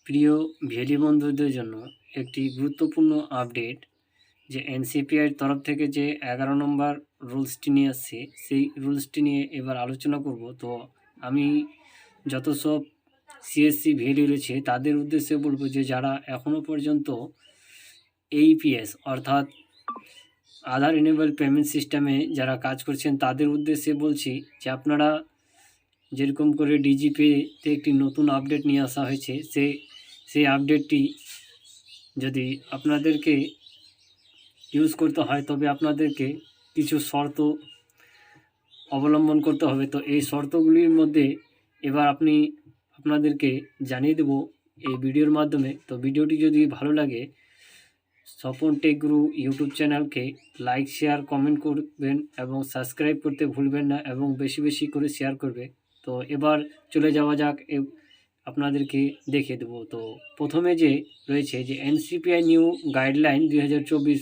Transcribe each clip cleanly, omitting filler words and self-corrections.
প্রিয় ভিএলি বন্ধুদের জন্য একটি গুরুত্বপূর্ণ আপডেট যে এনসিপিআইয়ের তরফ থেকে যে 11 নম্বর রুলসটি নিয়ে আসছে সেই রুলসটি নিয়ে এবার আলোচনা করব। তো আমি যত সব সিএসসি ভিএলি রয়েছে তাদের উদ্দেশ্যে বলবো যে যারা এখনও পর্যন্ত এইপিএস অর্থাৎ আধার ইনেবল পেমেন্ট সিস্টেমে যারা কাজ করছেন তাদের উদ্দেশ্যে বলছি যে আপনারা যেরকম করে ডিজিপেতে একটি নতুন আপডেট নিয়ে আসা হয়েছে সেই আপডেটটি যদি আপনাদেরকে ইউজ করতে হয় তবে আপনাদেরকে কিছু শর্ত অবলম্বন করতে হবে। তো এই শর্তগুলির মধ্যে এবার আপনাদেরকে জানিয়ে দেব এই ভিডিওর মাধ্যমে। তো ভিডিওটি যদি ভালো লাগে স্বপন টেক গুরু ইউটিউব চ্যানেলকে লাইক শেয়ার কমেন্ট করবেন এবং সাবস্ক্রাইব করতে ভুলবেন না এবং বেশি বেশি করে শেয়ার করবে। তো এবার চলে যাওয়া যাক, আপনাদেরকে দেখিয়ে দেবো। তো প্রথমে যে রয়েছে যে এনসিপিআই নিউ গাইডলাইন 2024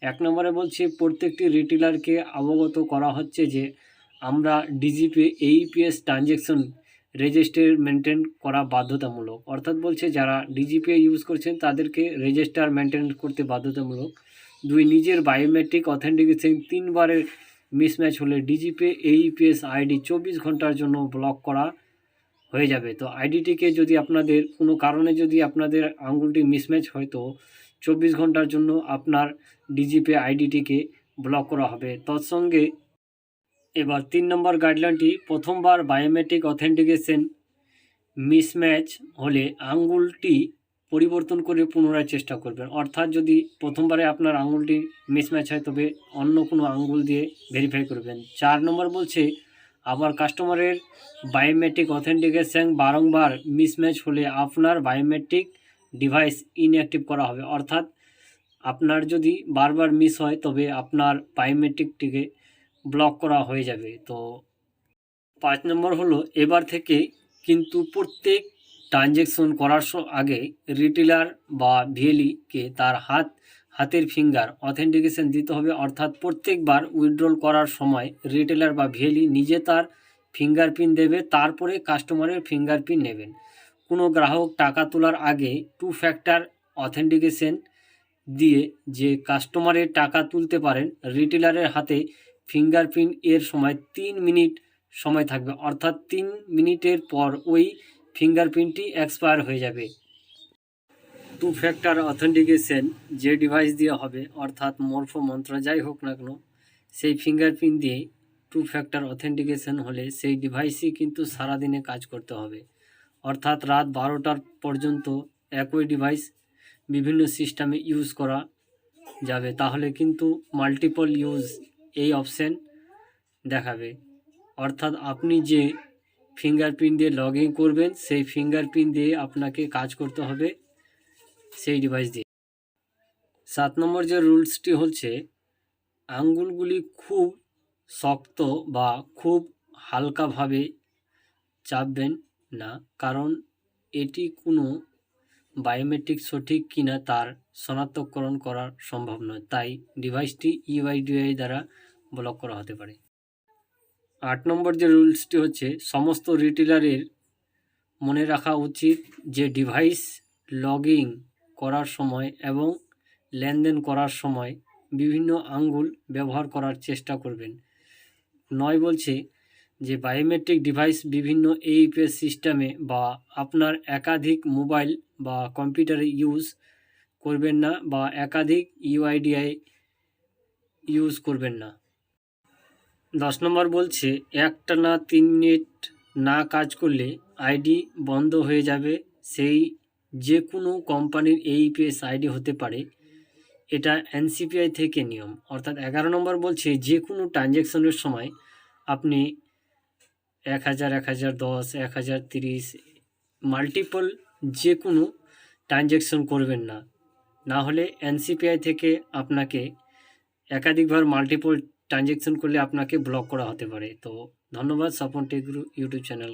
1 নম্বরে বলছে প্রত্যেকটি রিটেলারকে অবগত করা হচ্ছে যে আমরা ডিজিপে এইপিএস ট্রানজ্যাকশন রেজিস্টার মেনটেন করা বাধ্যতামূলক। অর্থাৎ বলছে যারা ডিজিপে ইউজ করছেন তাদেরকে রেজিস্টার মেনটেন করতে বাধ্যতামূলক। 2 নিজের বায়োমেট্রিক অথেন্টিকেশন 3 বারের মিসম্যাচ হলে ডিজিপে এইপিএস আইডি 24 ঘন্টার জন্য ব্লক করা হয়ে যাবে। তো আইডিটিকে যদি আপনাদের কোনো কারণে যদি আপনাদের আঙ্গুলটি মিসম্যাচ হয় তো 24 ঘন্টার জন্য আপনার ডিজিপে আইডিটিকে ব্লক করা হবে। তৎসঙ্গে এবার 3 নম্বর গাইডলাইনটি প্রথমবার বায়োমেট্রিক অথেন্টিকেশন মিসম্যাচ হলে আঙ্গুলটি পরিবর্তন করে পুনরায় চেষ্টা করবেন। অর্থাৎ যদি প্রথমবারে আপনার আঙ্গুলটি মিসম্যাচ হয় তবে অন্য কোনো আঙ্গুল দিয়ে ভেরিফাই করবেন। 4 নম্বর বলছে আবার কাস্টমারের বায়োমেট্রিক অথেন্টিকেশন বারংবার মিসম্যাচ হলে আপনার বায়োমেট্রিক ডিভাইস ইনঅ্যাক্টিভ করা হবে। অর্থাৎ আপনার যদি বারবার মিস হয় তবে আপনার বায়োমেট্রিকটিকে ব্লক করা হয়ে যাবে। তো 5 নম্বর হলো এবার থেকে কিন্তু প্রত্যেক ট্রানজ্যাকশন করার আগে রিটেলার বা ভিএলিকে তার হাতের ফিঙ্গার অথেন্টিকেশন দিতে হবে। অর্থাৎ প্রত্যেকবার উইথড্রল করার সময় রিটেলার বা ভিএলি নিজে তার ফিঙ্গারপ্রিন্ট দেবে, তারপরে কাস্টমারের ফিঙ্গারপ্রিন্ট নেবেন। কোনো গ্রাহক টাকা তোলার আগে 2 ফ্যাক্টর অথেন্টিকেশন দিয়ে যে কাস্টমারের টাকা তুলতে পারেন। রিটেলারের হাতে ফিঙ্গারপ্রিন্ট এর সময় 3 মিনিট সময় থাকবে। অর্থাৎ 3 মিনিটের পর ওই ফিঙ্গারপ্রিন্টটি এক্সপায়ার হয়ে যাবে। 2 ফ্যাক্টর অথেন্টিকেশন যে ডিভাইস দিয়ে হবে অর্থাৎ মরফো মন্ত্র যাই হোক না কেন সেই ফিঙ্গারপ্রিন্ট দিয়ে 2 ফ্যাক্টর অথেন্টিকেশন হলে সেই ডিভাইসই কিন্তু সারাদিনে কাজ করতে হবে। অর্থাৎ রাত 12টার পর্যন্ত একই ডিভাইস বিভিন্ন সিস্টেমে ইউজ করা যাবে, তাহলে কিন্তু মাল্টিপল ইউজ এই অপশান দেখাবে। অর্থাৎ আপনি যে ফিঙ্গারপ্রিন্ট দিয়ে লগ ইন করবেন সেই ফিঙ্গারপ্রিন্ট দিয়ে আপনাকে কাজ করতে হবে সেই ডিভাইস দিয়ে। 7 নম্বর যে রুলসটি হচ্ছে আঙ্গুলগুলি খুব শক্ত বা খুব হালকাভাবে চাপবেন না, কারণ এটি কোনো বায়োমেট্রিক সঠিক কিনা তার শনাক্তকরণ করা সম্ভব নয়, তাই ডিভাইসটি ইউআইডিআই দ্বারা ব্লক করা হতে পারে। 8 নম্বর যে রুলসটি হচ্ছে সমস্ত রিটেলারের মনে রাখা উচিত যে ডিভাইস লগ ইন করার সময় এবং লেনদেন করার সময় বিভিন্ন আঙ্গুল ব্যবহার করার চেষ্টা করবেন। 9 বলছে যে বায়োমেট্রিক ডিভাইস বিভিন্ন এইপিএস সিস্টেমে বা আপনার একাধিক মোবাইল বা কম্পিউটারে ইউজ করবেন না বা একাধিক ইউআইডিআই ইউজ করবেন না। 10 নম্বর বলছে একটানা 3 মিনিট না কাজ করলে আইডি বন্ধ হয়ে যাবে। সেই যে কোনো কোম্পানির এইপিএস আইডি হতে পারে, এটা এনসিপিআই থেকে নিয়ম। অর্থাৎ 11 নম্বর বলছে যে কোনো ট্রানজ্যাকশনের সময় আপনি 1000, 1010, 1030 মাল্টিপল যে কোনো ট্রানজ্যাকশন করবেন না, না হলে এনসিপিআই থেকে আপনাকে একাধিকবার মাল্টিপল ট্রানজ্যাকশন করলে আপনাকে ব্লক করা হতে পারে। তো ধন্যবাদ স্বপন টেক গুরু ইউটিউব চ্যানেল।